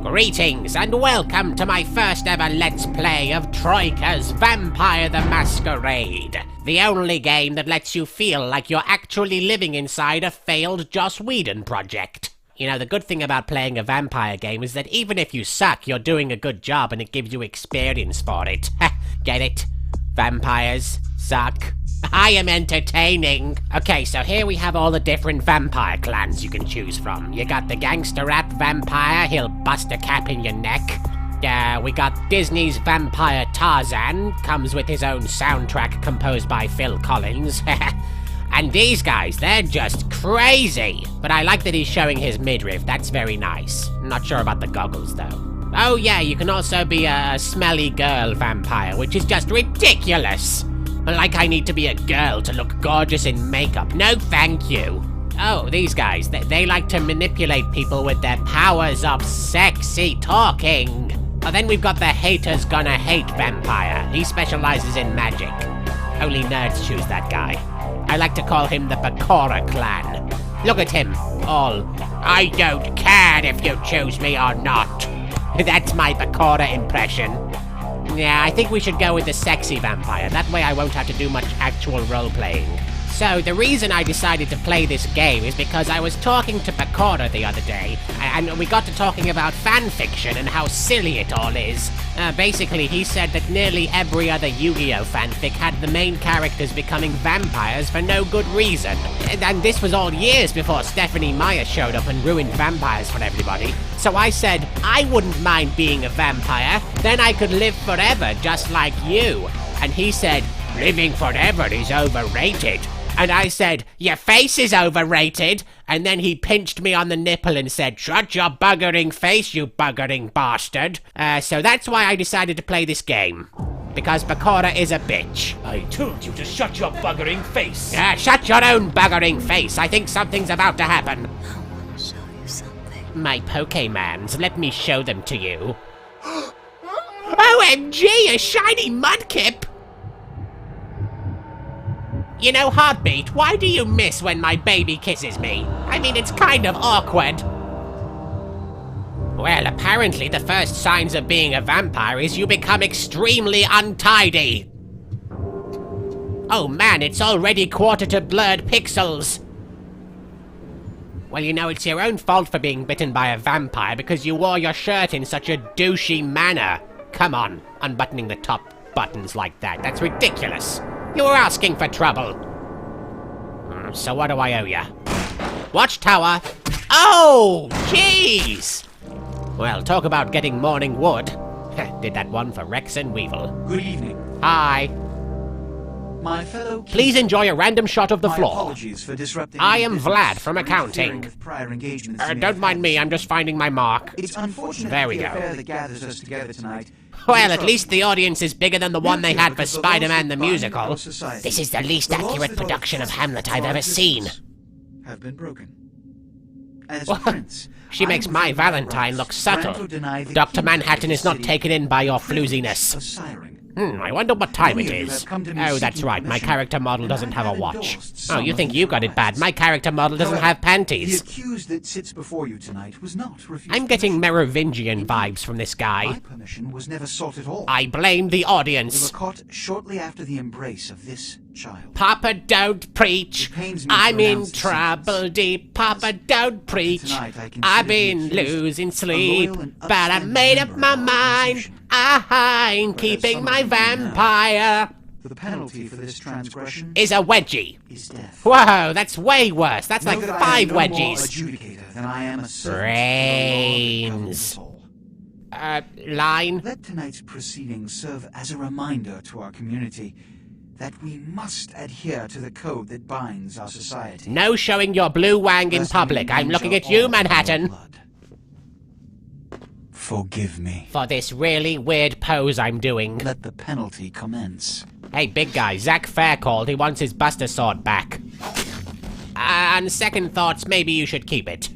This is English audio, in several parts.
Greetings and welcome to my first ever Let's Play of Troika's Vampire the Masquerade. The only game that lets you feel like you're actually living inside a failed Joss Whedon project. You know, the good thing about playing a vampire game is that even if you suck, you're doing a good job and it gives you experience for it. Get it? Vampires suck. I am entertaining. Okay, so here we have all the different vampire clans you can choose from. You got the gangster rap vampire, he'll bust a cap in your neck. We got Disney's vampire Tarzan, comes with his own soundtrack composed by Phil Collins. And these guys, they're just crazy. But I like that he's showing his midriff, that's very nice. Not sure about the goggles though. Oh yeah, you can also be a smelly girl vampire, which is just ridiculous. Like I need to be a girl to look gorgeous in makeup. No thank you. Oh, these guys, they like to manipulate people with their powers of sexy talking. Oh, then we've got the haters gonna hate vampire. He specializes in magic. Only nerds choose that guy. I like to call him the Bakura clan. Look at him, all, I don't care if you choose me or not. That's my Bakura impression. Yeah, I think we should go with the sexy vampire. That way I won't have to do much actual role-playing. So, the reason I decided to play this game is because I was talking to Bakura the other day, and we got to talking about fanfiction and how silly it all is. Basically, he said that nearly every other Yu-Gi-Oh! Fanfic had the main characters becoming vampires for no good reason. And this was all years before Stephanie Meyer showed up and ruined vampires for everybody. So I said, I wouldn't mind being a vampire, then I could live forever just like you. And he said, living forever is overrated. And I said, your face is overrated. And then he pinched me on the nipple and said, shut your buggering face, you buggering bastard. So that's why I decided to play this game. Because Bakura is a bitch. I told you to shut your buggering face. Shut your own buggering face. I think something's about to happen. I want to show you something. My Pokemans, let me show them to you. OMG, a shiny Mudkip! You know, Heartbeat, why do you miss when my baby kisses me? I mean, it's kind of awkward. Well, apparently the first signs of being a vampire is you become extremely untidy. Oh man, it's already quarter to blurred pixels. Well, you know, it's your own fault for being bitten by a vampire because you wore your shirt in such a douchey manner. Come on, unbuttoning the top buttons like that. That's ridiculous. You were asking for trouble. So what do I owe ya? Watchtower. Oh, jeez. Well, talk about getting morning wood. Did that one for Rex and Weevil. Good evening. Hi. My fellow kids, please enjoy a random shot of the floor. Apologies for disrupting I am business Vlad from or accounting. interfering with prior engagements in Don't your mind me, affairs. I'm just finding my mark. It's unfortunate There we the go. affair that gathers us together tonight. Well, at least the audience is bigger than the one they had for Spider-Man the musical. Society. This is the least The laws accurate that production of hold Hamlet our I've ever seen. existence have been broken. As What? prince, She I makes will my take my Valentine rights, look subtle. grant or deny the Dr. kingdom Manhattan of is the not city, taken in by your privilege flooziness. of siring. I wonder what time Many it of you is. have come to me Oh, that's seeking right, my permission, character model and doesn't I have a have watch. endorsed Oh, some you of think these you got it bad. requests. My character model doesn't However, have panties. The accused that sits before you tonight was not refused. I'm getting permission. Merovingian vibes from this My guy. permission was never sought at all. I blame the We audience. were caught shortly after the embrace of this child. Papa, don't preach. It pains me to I'm in announce the trouble sentence. deep. Papa, don't preach. Tonight I consider I've the been accused losing a sleep, loyal and but I upstanding made up member my of our mind. organization. I'm But as keeping some my of you may know, vampire. The penalty for this transgression Is a wedgie. is death. Whoa, that's way worse. That's Know like that I am 5 no more wedgies. adjudicator than I am a servant Brains. of the law that governs all. Line. Let tonight's proceedings serve as a reminder to our community that we must adhere to the code that binds our society. No showing your blue wang in Lest we public. I'm looking at endanger you, all our Manhattan. blood. Forgive me. For this really weird pose I'm doing. Let the penalty commence. Hey, big guy, Zach Fair called. He wants his Buster Sword back. On second thoughts, maybe you should keep it.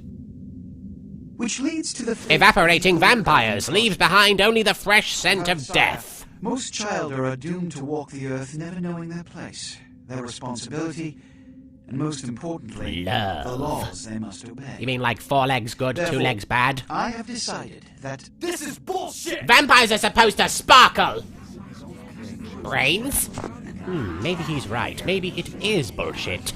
Which leads to the fate Evaporating of vampires the leaves behind only the fresh scent of death. Most child are doomed to walk the earth never knowing their place, their responsibility, And most importantly, Love. the laws they must obey. You mean like 4 legs good, 2 Therefore, legs bad? I have decided that This is bullshit! Vampires are supposed to sparkle! Brains? Maybe he's right. Maybe it is bullshit.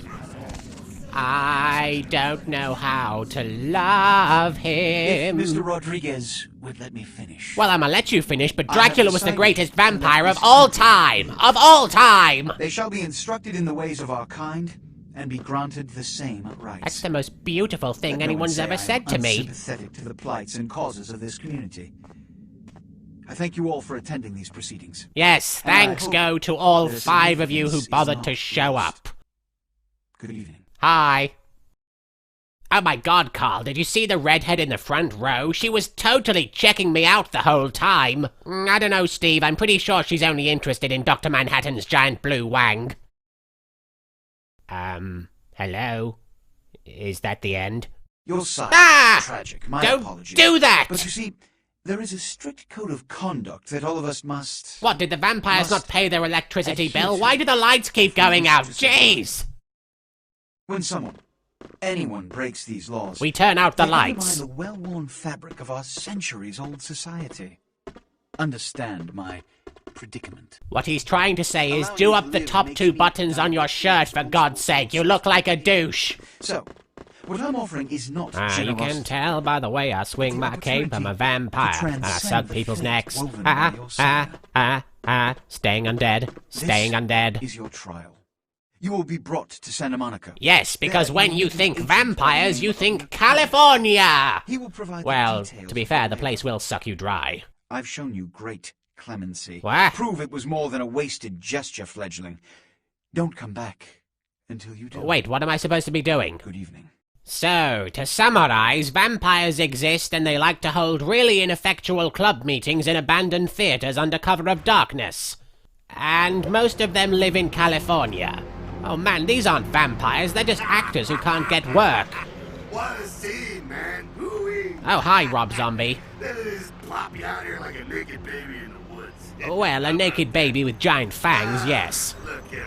I don't know how to love him. if Mr. Rodriguez would let me finish. Well, I'ma let you finish, but I have Dracula was the decided greatest to let vampire of this all be time! Of all time! They shall be instructed in the ways of our kind and be granted the same rights. That's the most beautiful thing Let no one anyone's say ever I am said to me. unsympathetic to the plights and causes of this community. I thank you all for attending these proceedings. Yes, And I thanks hope go to all their 5 of you who significance is bothered not to show lost. up. Good evening. Hi. Oh my god, Carl, did you see the redhead in the front row? She was totally checking me out the whole time. I don't know, Steve, I'm pretty sure she's only interested in Dr. Manhattan's giant blue wang. Hello? Is that the end? Your side. Ah! Tragic. My Don't apologies. do that! But you see, there is a strict code of conduct that all of us must... What, did the vampires Must not pay their electricity adhere bill? to. Why do the lights keep going out? Jeez! When anyone breaks these laws... We turn out the they lights. undermine the well-worn fabric of our centuries-old society. Understand my predicament. What he's trying to say is, Allowing do you up to the live top makes 2 me buttons on your shirt, for God's sake. You look like a douche. So, what I'm offering is not You generosity. can tell by the way I swing The my cape, I'm a opportunity vampire, to and I transcend suck the people's fate necks. woven by your Staying undead, staying This undead. is your trial. You will be brought to Santa Monica. Yes, because There when will you be think agent vampires, by you name think of- California! He will provide the Well, details to be of fair, your the day. place will suck you dry. I've shown you great clemency. What? Prove it was more than a wasted gesture, fledgling. Don't come back until you do. Wait, what am I supposed to be doing? Good evening. So, to summarize, vampires exist and they like to hold really ineffectual club meetings in abandoned theaters under cover of darkness. And most of them live in California. Oh man, these aren't vampires, they're just actors who can't get work. What a scene, man. Hoo-wee. Oh, hi, Rob Zombie. They just plop you out here like a naked baby in the woods. Well, a naked baby with giant fangs, yes. Look, kiddo.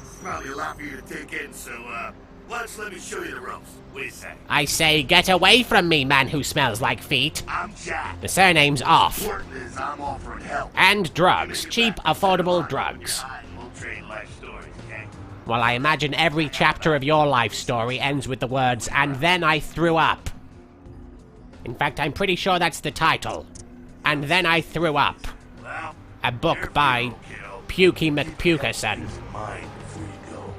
It's probably a lot for you to take in, so, why don't you let me show you the ropes? What do you say? I say, get away from me, man who smells like feet. I'm Jack. The surname's off. Important is I'm offering help. And drugs. Cheap, affordable drugs. We'll trade life stories, okay? Well, I imagine every chapter of your life story ends with the words, and then I threw up. In fact, I'm pretty sure that's the title. And then I threw up. Well, A book by kiddo. Pukey McPukerson. Mind before you go.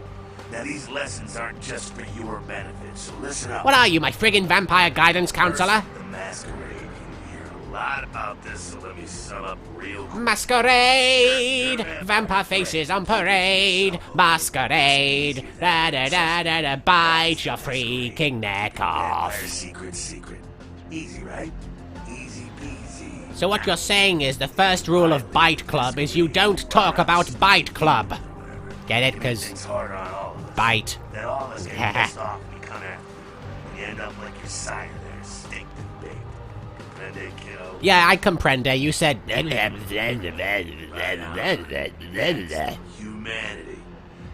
Now, these lessons aren't just for your benefit, so listen up. What are you, my friggin' vampire guidance counselor? The Masquerade. You hear a lot about this, so let me sum up real quick. Masquerade! Vampire faces on parade! Masquerade! Da da da da da, bite your freaking neck off! Vampire secret. Easy, right? Easy peasy. So what you're saying is the first rule of Bite Club is you don't talk about Bite Club. Get it? Cause Things hard on all of us. bite. Then all of us get pissed off and we come after you. And you end up like your sire there, staked and baked. Comprende, kiddo? Yeah, I comprende. You said... Humanity.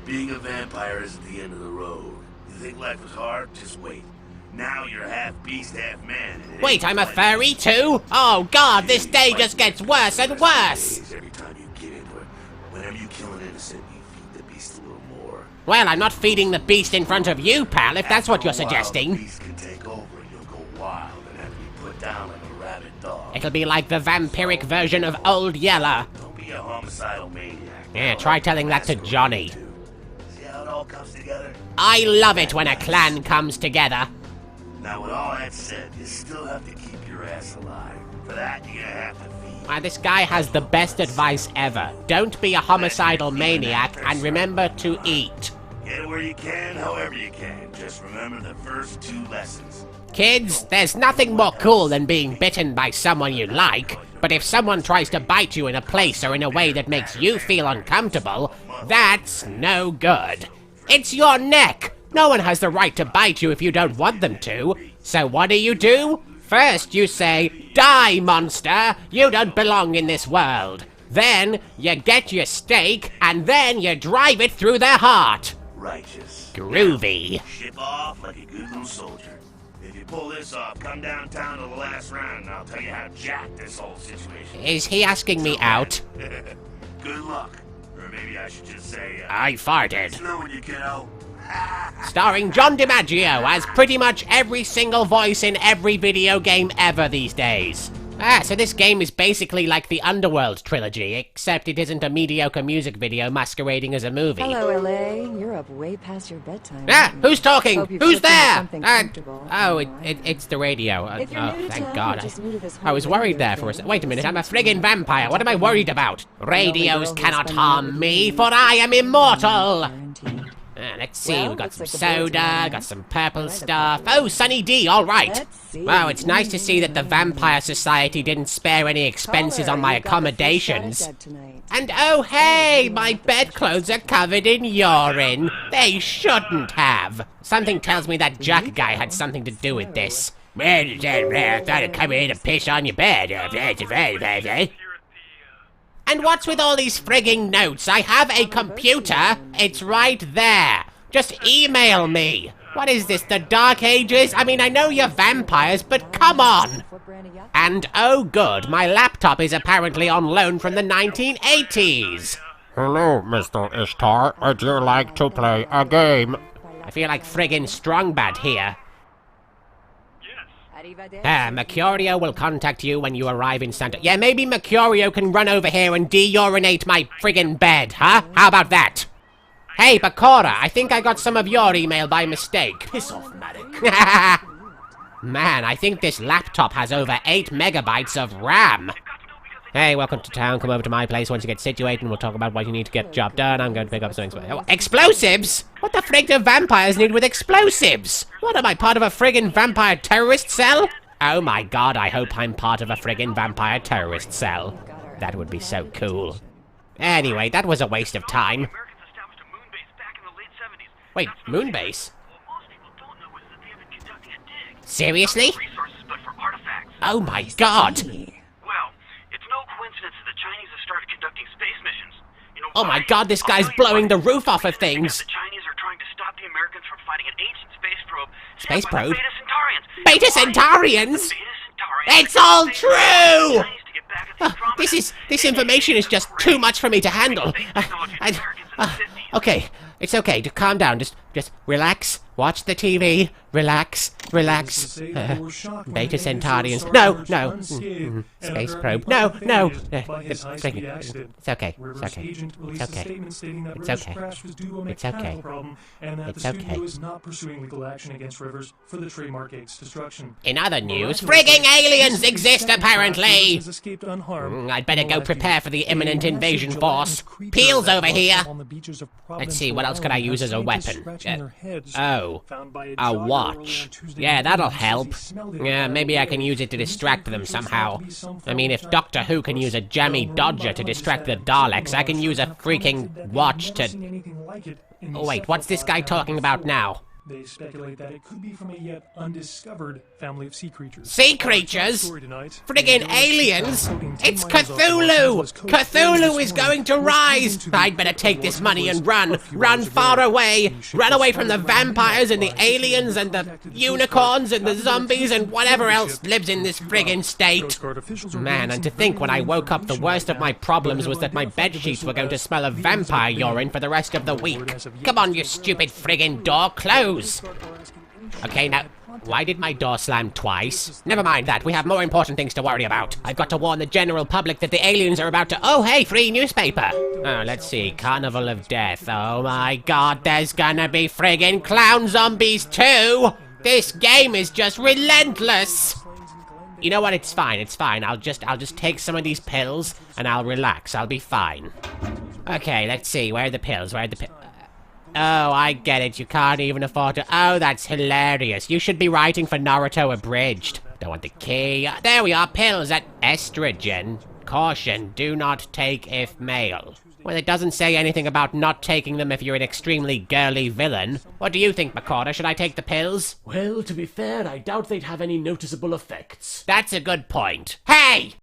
Being a vampire isn't the end of the road. You think life was hard? Just wait. Now you're half beast, half man. and it Wait, ain't I'm a like furry too? Oh god, this day just gets worse and worse! Every time you get into it, whenever you kill an innocent, you feed the beast a little more. Well, I'm not feeding the beast in front of you, pal, if that's what you're After a while, suggesting. The beast can take over and you'll go wild and have to be put down like a rabid dog. It'll be like the vampiric version of Old Yeller. Don't be a homicidal maniac. Yeah, try telling that to Johnny. See how it all comes together? I love it when a clan comes together. Now, with all that said, you still have to keep your ass alive. For that, you're gonna have to feed. This guy has the best advice ever. Don't be a homicidal maniac and remember to eat. Get where you can, however you can. Just remember the first 2 lessons. Kids, there's nothing more cool than being bitten by someone you like, but if someone tries to bite you in a place or in a way that makes you feel uncomfortable, that's no good. It's your neck! No one has the right to bite you if you don't want them to. So what do? First you say, "Die, monster! You don't belong in this world." Then you get your stake, and then you drive it through their heart. Righteous. Groovy. Ship off like a good little soldier. If you pull this off, come downtown to the last round and I'll tell you how jacked this whole situation Is he asking me out? Good luck. Or maybe I should just say, I farted. snowing you, kiddo. Starring John DiMaggio as pretty much every single voice in every video game ever these days. So this game is basically like the Underworld trilogy, except it isn't a mediocre music video masquerading as a movie. Hello, LA. You're up way past your bedtime. Who's talking? Hope you've Who's cooked me there? something comfortable. it's the radio. If you're Oh, new to thank town, God. you're just new to this I was whole worried radio there for a thing. second. Wait a minute, I'm a friggin' vampire. What am I worried about? Radios girl who's cannot been harm married me, to for I am immortal. Guaranteed. Let's see, Well, we've got looks some like the boys are soda, running. got some purple Right stuff. about Oh, Sunny D, all right. Let's see. Wow, it's nice to see that the Vampire Society didn't spare any expenses Caller, on my you got the fish accommodations. salad tonight. And oh hey, my bedclothes are covered in urine. They shouldn't have. Something tells me that Jack guy had something to do with this. I thought I'd come in and piss on your bed. And what's with all these frigging notes? I have a computer. It's right there. Just email me. What is this, the Dark Ages? I mean, I know you're vampires, but come on. What brand of yacht? And oh good, my laptop is apparently on loan from the 1980s. Hello, Mr. Ishtar. Would you like to play a game? I feel like friggin' Strongbad here. Arrivederci. Mercurio will contact you when you arrive in Santa... Yeah, maybe Mercurio can run over here and de-urinate my friggin' bed, huh? How about that? Hey, Bakura, I think I got some of your email by mistake. Piss off, Marik. Man, I think this laptop has over 8 megabytes of RAM. Hey, welcome to town. Come over to my place once you get situated and we'll talk about what you need to get the job done. I'm going to pick up some explosives? What the frig do vampires need with explosives? What, am I part of a friggin' vampire terrorist cell? Oh my god, I hope I'm part of a friggin' vampire terrorist cell. That would be so cool. Anyway, that was a waste of time. Americans established a moon base back in the late 70s. Wait, Moonbase? What most people don't know is that they have been conducting a dig. Seriously? Resources, but for artifacts. Oh my god! Well, it's no coincidence that the Chinese have started conducting space missions. You know Oh my why? god, this guy's I'll tell you blowing why. the roof off of Because things! the Chinese are trying to stop the Americans from finding an ancient space probe. Space sent by the probe? Beta Centaurians. Beta Why? Centaurians? The Beta Centaurians It's all they true! want the Chinese to get back at the Andromeda. This information is just too much for me to handle. Okay, it's okay. Just calm down. Just relax. Watch the TV. Relax. Beta Centaurians. No. Space probe. No. It's okay. It's okay. It's okay. It's okay. It's okay. is not pursuing legal action against Rivers for the trademark Gates destruction. In other news, frigging aliens exist apparently. Has escaped unharmed. I'd better go prepare for the imminent invasion force. Peel's over here. Let's see, what else could I use as a weapon? A watch. Yeah, that'll help. Yeah, maybe I can use it to distract them somehow. I mean, if Doctor Who can use a jammy dodger to distract the Daleks, I can use a freaking watch to... Oh wait, what's this guy talking about now? They speculate that it could be from a yet undiscovered family of sea creatures. Sea creatures? Story tonight, Friggin' the aliens? floating 10 It's miles off the Cthulhu! Los Angeles coast Cthulhu is this going to morning, rise! into the I'd better take Los this money and Angeles run! a few Run hours ago. far away! The ship Run was away from the spotted by vampires and the by aliens and the detected the unicorns and the Coast Guard. zombies and whatever else Ship lives in this friggin' Coast state! Guard officials are Man, and to think when I woke up, the worst of my problems was that my bed sheets were going to smell of vampire urine for the rest of the week. Come on, you stupid friggin' door, close! Okay, now, why did my door slam twice? Never mind that, we have more important things to worry about. I've got to warn the general public that the aliens are about to— Oh, hey, free newspaper! Oh, let's see, Carnival of Death. Oh my god, there's gonna be friggin' clown zombies too! This game is just relentless! You know what, it's fine. I'll just take some of these pills, and I'll relax, I'll be fine. Okay, let's see, where are the pills? Oh, I get it. You can't even afford to... Oh, that's hilarious. You should be writing for Naruto Abridged. Don't want the key. There we are. Pills at estrogen. Caution. Do not take if male. Well, it doesn't say anything about not taking them if you're an extremely girly villain. What do you think, Bakura? Should I take the pills? Well, to be fair, I doubt they'd have any noticeable effects. That's a good point. Hey!